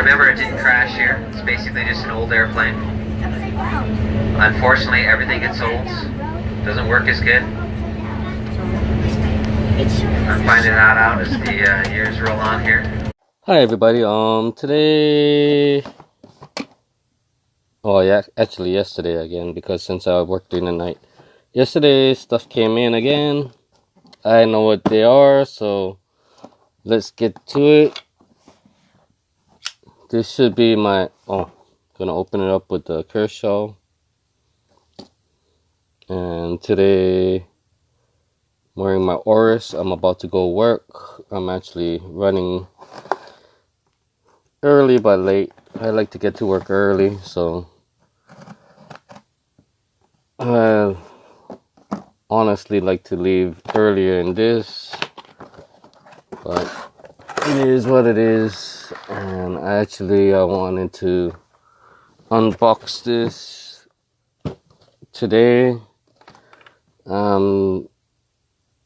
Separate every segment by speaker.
Speaker 1: remember, it didn't crash here. It's basically just an old airplane. Unfortunately, everything gets old. Doesn't work as good. I'm finding that out as the years roll on here.
Speaker 2: Hi everybody. Today. Oh yeah, actually yesterday again, because since I worked during the night. Yesterday stuff came in again. I know what they are, so let's get to it. This should be my. Oh, gonna open it up with the Kershaw. And today, I'm wearing my Oris. I'm about to go work. I'm actually running early but late. I like to get to work early, so I honestly like to leave earlier in this, but it is what it is. And actually I wanted to unbox this today. I'm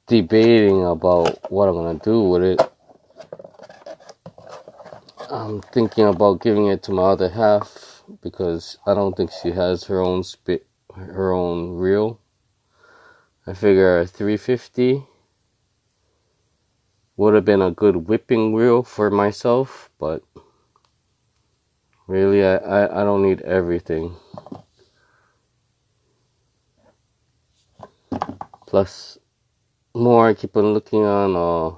Speaker 2: debating about what I'm gonna do with it. I'm thinking about giving it to my other half because I don't think she has her own reel. I figure a 350 would have been a good whipping reel for myself, but really I don't need everything. Plus, more I keep on looking on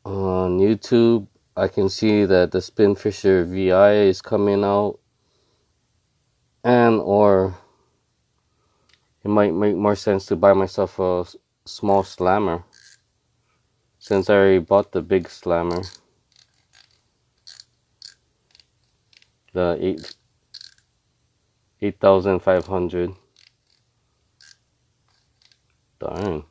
Speaker 2: YouTube, I can see that the Spinfisher VI is coming out, and or it might make more sense to buy myself a small slammer, since I already bought the big slammer, the 8,500. Darn.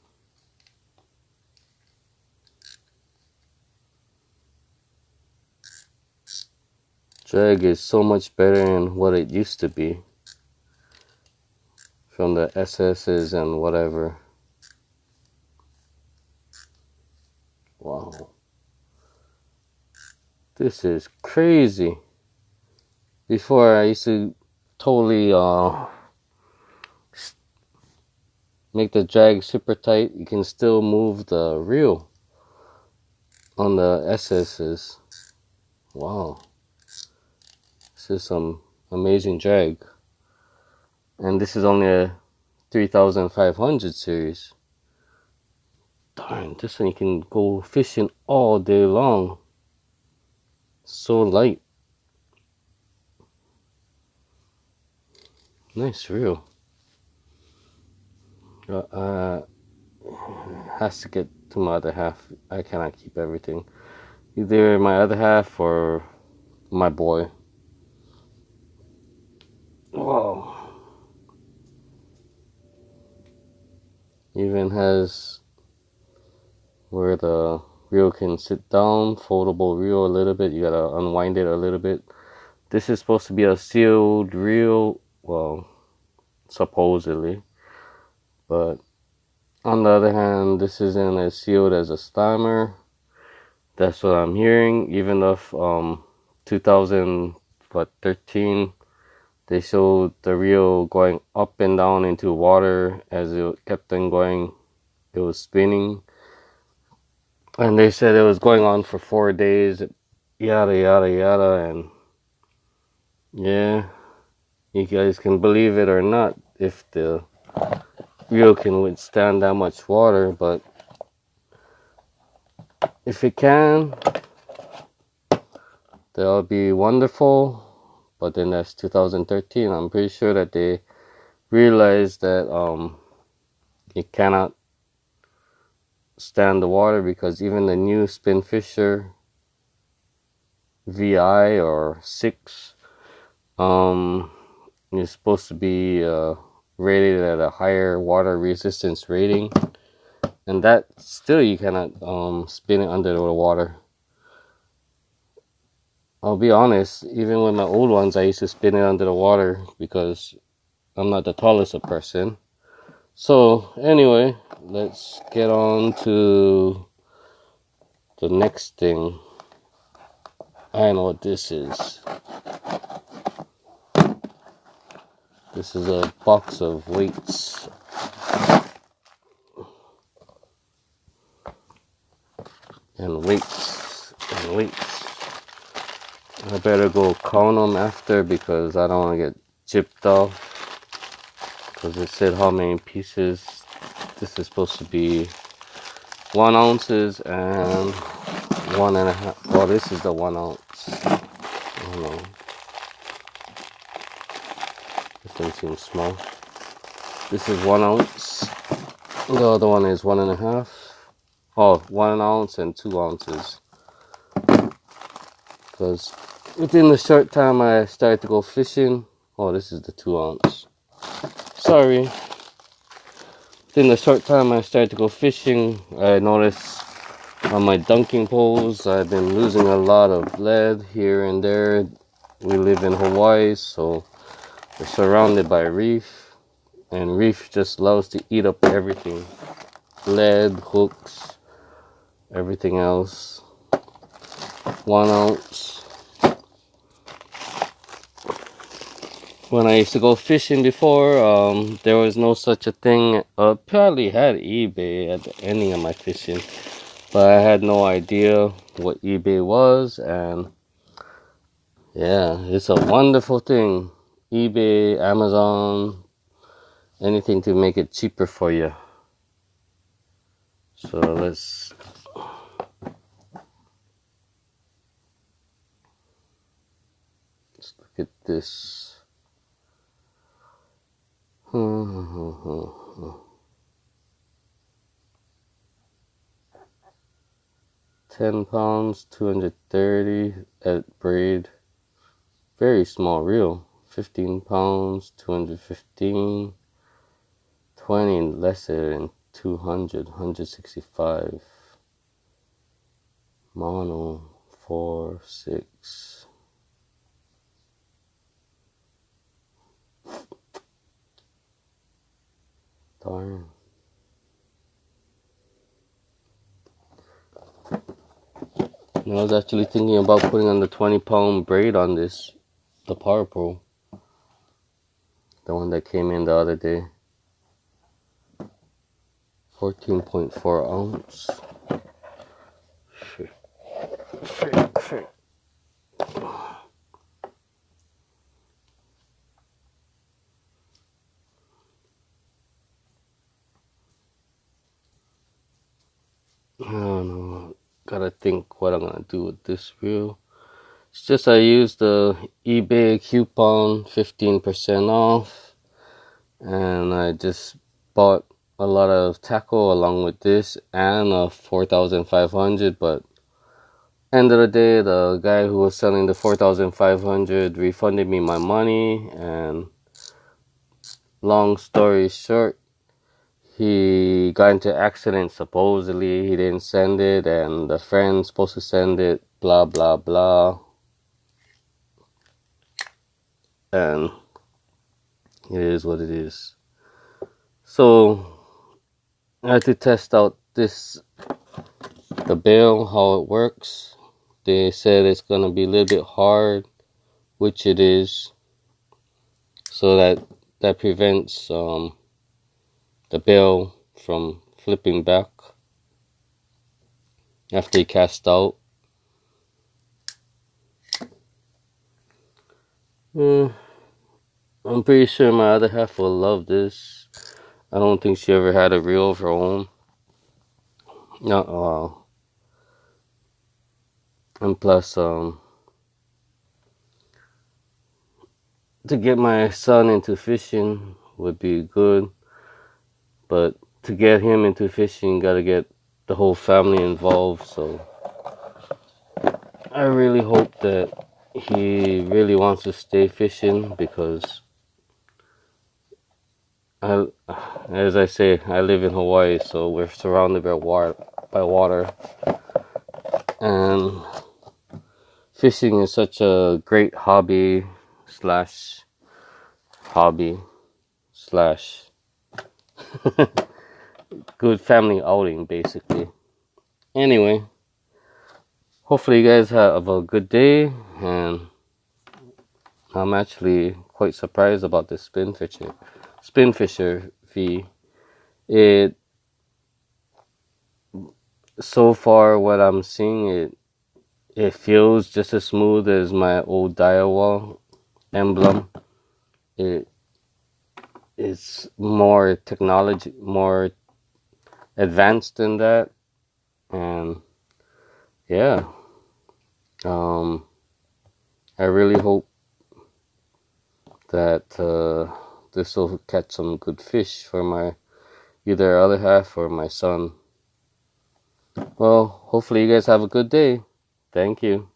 Speaker 2: Drag is so much better than what it used to be from the SS's and whatever. Wow. This is crazy. Before I used to totally make the drag super tight. You can still move the reel on the SS's. Wow. This is some amazing drag. And this is only a 3,500 series. Darn, this one you can go fishing all day long. So light. Nice reel. Has to get to my other half. I cannot keep everything. Either my other half or my boy. Whoa. Even has where the reel can sit down, foldable reel a little bit. You gotta unwind it a little bit. This is supposed to be a sealed reel, well, supposedly. But on the other hand, this isn't as sealed as a slammer. That's what I'm hearing. Even though 2013, they showed the reel going up and down into water as it kept on going. It was spinning. And they said it was going on for 4 days. Yada, yada, yada. And yeah, you guys can believe it or not if the reel can withstand that much water. But if it can, that'll be wonderful. But then that's 2013. I'm pretty sure that they realized that it cannot stand the water, because even the new Spinfisher VI or 6 is supposed to be rated at a higher water resistance rating, and that still you cannot spin it under the water. I'll be honest, even with my old ones, I used to spin it under the water because I'm not the tallest of person. So anyway, let's get on to the next thing. I know what this is. This is a box of weights. And weights. And weights. I better go count them after because I don't want to get gypped off. Because it said how many pieces. This is supposed to be 1 ounces and 1.5. Oh, this is the 1 ounce. I don't know. This thing seems small. This is 1 ounce. The other one is 1.5. Oh, 1 ounce and 2 ounces. Because within the short time I started to go fishing. Oh, this is the 2 ounce. Sorry. Within the short time I started to go fishing, I noticed on my dunking poles I've been losing a lot of lead here and there. We live in Hawaii, so we're surrounded by reef, and reef just loves to eat up everything. Lead, hooks, everything else. 1 ounce. When I used to go fishing before, there was no such a thing. Probably had eBay at any of my fishing, but I had no idea what eBay was, and yeah, it's a wonderful thing. eBay, Amazon, anything to make it cheaper for you. So let's look at this. 10 pounds, 230 at braid. Very small reel. 15 pounds, 215. 20 lesser than 200, 165. Mono, 4, 6. Darn. I was actually thinking about putting on the 20-pound braid on this, the Power Pro. The one that came in the other day. 14.4 ounce. Frick. I don't know. Gotta think what I'm gonna do with this reel. It's just I used the eBay coupon 15% off, and I just bought a lot of tackle along with this and a 4,500. But end of the day, the guy who was selling the 4,500 refunded me my money, and long story short, he got into an accident. Supposedly he didn't send it, and the friend's supposed to send it, blah blah blah. And it is what it is. So I had to test out the bail, how it works. They said it's gonna be a little bit hard, which it is, so that prevents the bail from flipping back after you cast out. I'm pretty sure my other half will love this. I don't think she ever had a reel of her own. And plus, to get my son into fishing would be good. But to get him into fishing, gotta get the whole family involved. So I really hope that he really wants to stay fishing, because as I say, I live in Hawaii, so we're surrounded by water, and fishing is such a great hobby slash good family outing, basically. Anyway, hopefully you guys have a good day, and I'm actually quite surprised about this Spinfisher V. It so far what I'm seeing, it feels just as smooth as my old Diawall emblem. It's more technology, more advanced than that, and yeah, I really hope that this will catch some good fish for my either other half or my son. Well, hopefully you guys have a good day. Thank you.